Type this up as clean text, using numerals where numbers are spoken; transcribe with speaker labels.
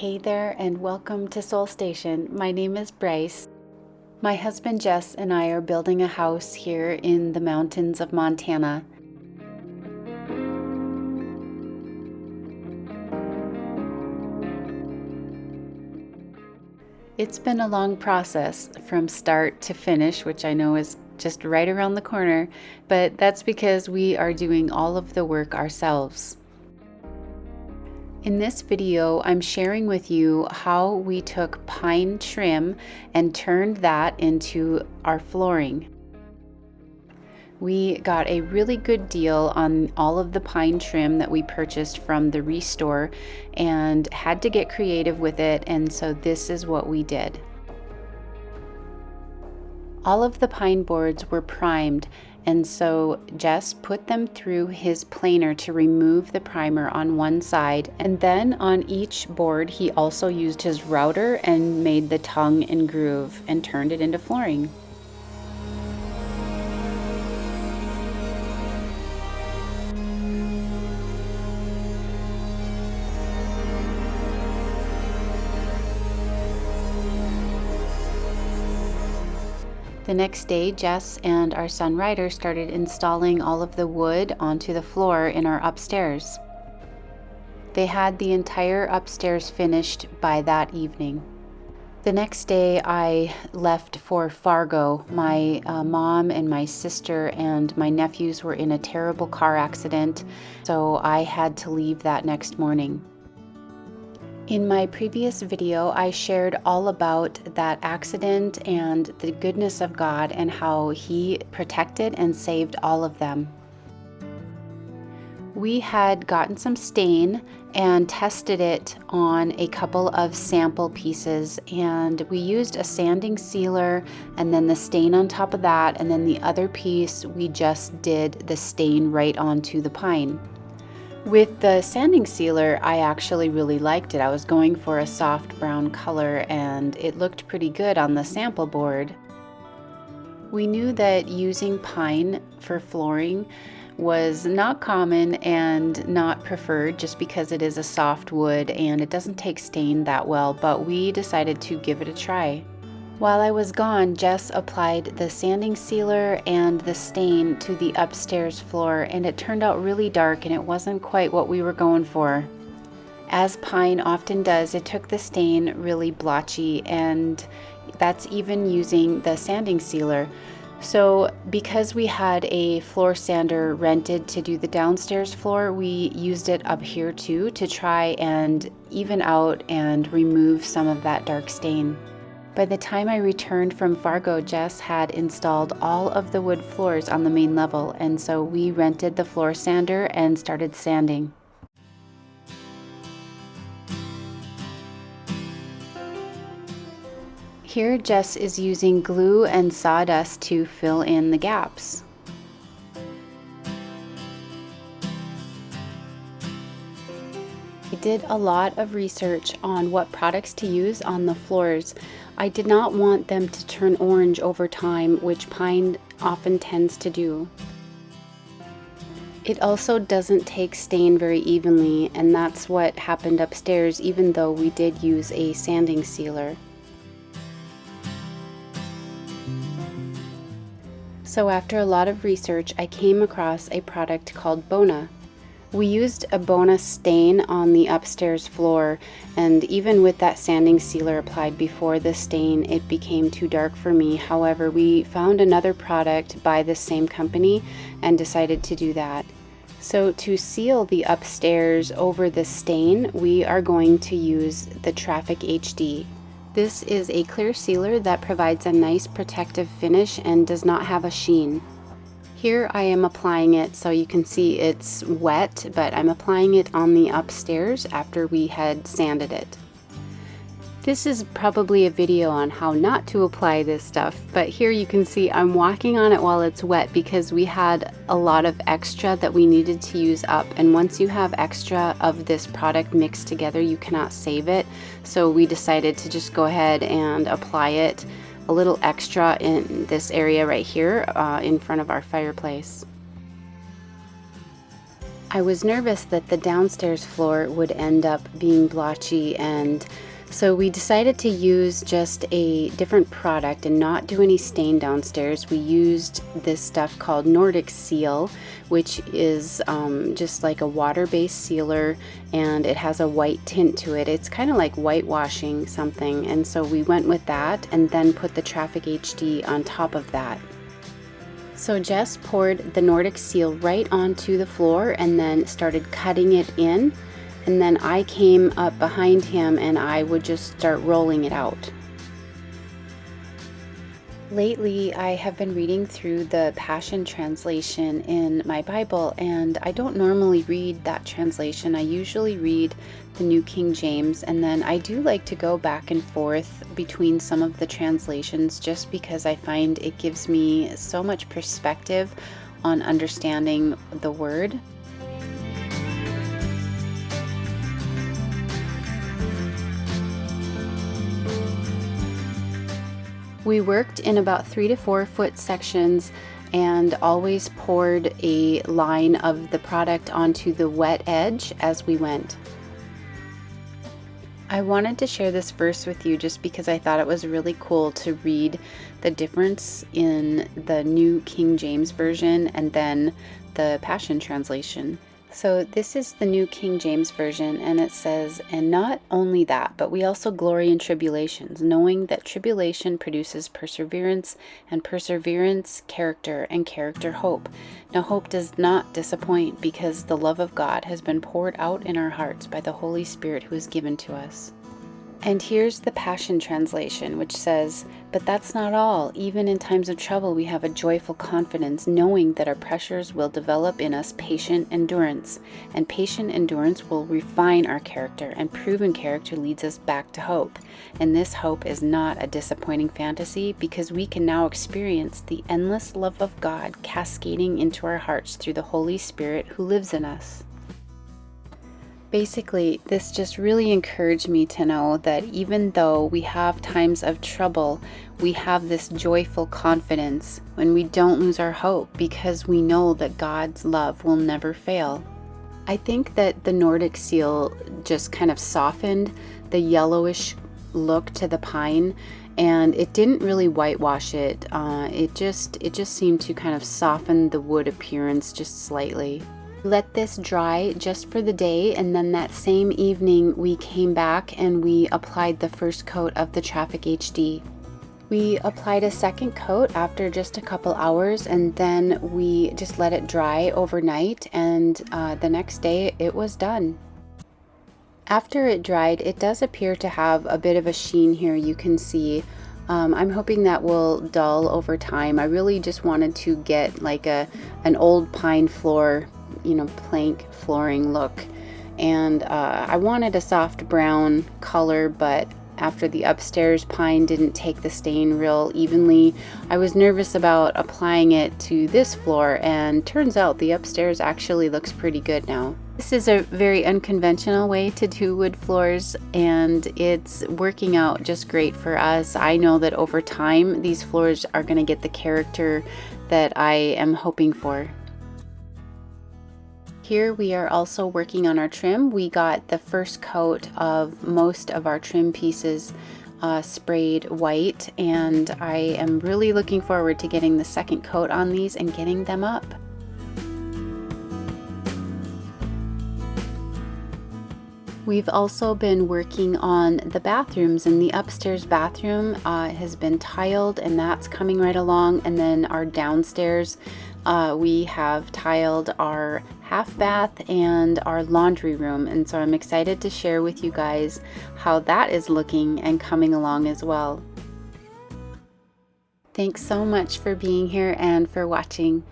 Speaker 1: Hey there, and welcome to Soul Station. My name is Bryce. My husband Jess and I are building a house here in the mountains of Montana. It's been a long process from start to finish, which I know is just right around the corner, but that's because we are doing all of the work ourselves. In this video, I'm sharing with you how we took pine trim and turned that into our flooring. We got a really good deal on all of the pine trim that we purchased from the Restore and had to get creative with it, and so this is what we did. All of the pine boards were primed, and so Jess put them through his planer to remove the primer on one side, and then on each board he also used his router and made the tongue and groove and turned it into flooring. The next day, Jess and our son Ryder started installing all of the wood onto the floor in our upstairs. They had the entire upstairs finished by that evening. The next day, I left for Fargo. My mom and my sister and my nephews were in a terrible car accident, so I had to leave that next morning. In my previous video, I shared all about that accident and the goodness of God and how He protected and saved all of them. We had gotten some stain and tested it on a couple of sample pieces, and we used a sanding sealer and then the stain on top of that, and then the other piece we just did the stain right onto the pine. With the sanding sealer, I actually really liked it. I was going for a soft brown color and it looked pretty good on the sample board. We knew that using pine for flooring was not common and not preferred just because it is a soft wood and it doesn't take stain that well, but we decided to give it a try. While I was gone, Jess applied the sanding sealer and the stain to the upstairs floor, and it turned out really dark and it wasn't quite what we were going for. As pine often does, it took the stain really blotchy, and that's even using the sanding sealer. So because we had a floor sander rented to do the downstairs floor, we used it up here too to try and even out and remove some of that dark stain. By the time I returned from Fargo, Jess had installed all of the wood floors on the main level, and so we rented the floor sander and started sanding. Here, Jess is using glue and sawdust to fill in the gaps. I did a lot of research on what products to use on the floors. I did not want them to turn orange over time, which pine often tends to do. It also doesn't take stain very evenly, and that's what happened upstairs, even though we did use a sanding sealer. So after a lot of research, I came across a product called Bona. We used a Bona stain on the upstairs floor, and even with that sanding sealer applied before the stain, it became too dark for me. However, we found another product by the same company and decided to do that. So to seal the upstairs over the stain, we are going to use the Traffic HD. This is a clear sealer that provides a nice protective finish and does not have a sheen. Here I am applying it so you can see it's wet, but I'm applying it on the upstairs after we had sanded it. This is probably a video on how not to apply this stuff, but here you can see I'm walking on it while it's wet because we had a lot of extra that we needed to use up, and once you have extra of this product mixed together, you cannot save it. So we decided to just go ahead and apply it a little extra in this area right here in front of our fireplace. I was nervous that the downstairs floor would end up being blotchy, and so we decided to use just a different product and not do any stain downstairs. We used this stuff called Nordic Seal, which is just like a water-based sealer, and it has a white tint to it. It's kind of like whitewashing something, and so we went with that and then put the Traffic HD on top of that. So Jess poured the Nordic Seal right onto the floor and then started cutting it in. And then I came up behind him and I would just start rolling it out. Lately, I have been reading through the Passion Translation in my Bible, and I don't normally read that translation. I usually read the New King James, and then I do like to go back and forth between some of the translations just because I find it gives me so much perspective on understanding the word. We worked in about 3 to 4 foot sections and always poured a line of the product onto the wet edge as we went. I wanted to share this verse with you just because I thought it was really cool to read the difference in the New King James Version and then the Passion Translation. So this is the New King James Version, and it says, "And not only that, but we also glory in tribulations, knowing that tribulation produces perseverance, and perseverance character, and character hope. Now hope does not disappoint, because the love of God has been poured out in our hearts by the Holy Spirit who is given to us." And here's the Passion Translation, which says, "But that's not all. Even in times of trouble, we have a joyful confidence, knowing that our pressures will develop in us patient endurance. And patient endurance will refine our character, and proven character leads us back to hope. And this hope is not a disappointing fantasy, because we can now experience the endless love of God cascading into our hearts through the Holy Spirit who lives in us." Basically, this just really encouraged me to know that even though we have times of trouble, we have this joyful confidence when we don't lose our hope, because we know that God's love will never fail. I think that the Nordic Seal just kind of softened the yellowish look to the pine, and it didn't really whitewash it. It just seemed to kind of soften the wood appearance just slightly. Let this dry just for the day, and then that same evening we came back and we applied the first coat of the Traffic HD. We applied a second coat after just a couple hours, and then we just let it dry overnight, and the next day it was done. After it dried, it does appear to have a bit of a sheen here, you can see. I'm hoping that will dull over time. I really just wanted to get like an old pine floor, plank flooring look, and I wanted a soft brown color, but after the upstairs pine didn't take the stain real evenly, I was nervous about applying it to this floor, and turns out the upstairs actually looks pretty good now. This is a very unconventional way to do wood floors, and it's working out just great for us. I know that over time these floors are going to get the character that I am hoping for. Here we are also working on our trim. We got the first coat of most of our trim pieces sprayed white, and I am really looking forward to getting the second coat on these and getting them up. We've also been working on the bathrooms, and the upstairs bathroom has been tiled, and that's coming right along. And then our downstairs, we have tiled our half bath and our laundry room, and so I'm excited to share with you guys how that is looking and coming along as well. Thanks so much for being here and for watching.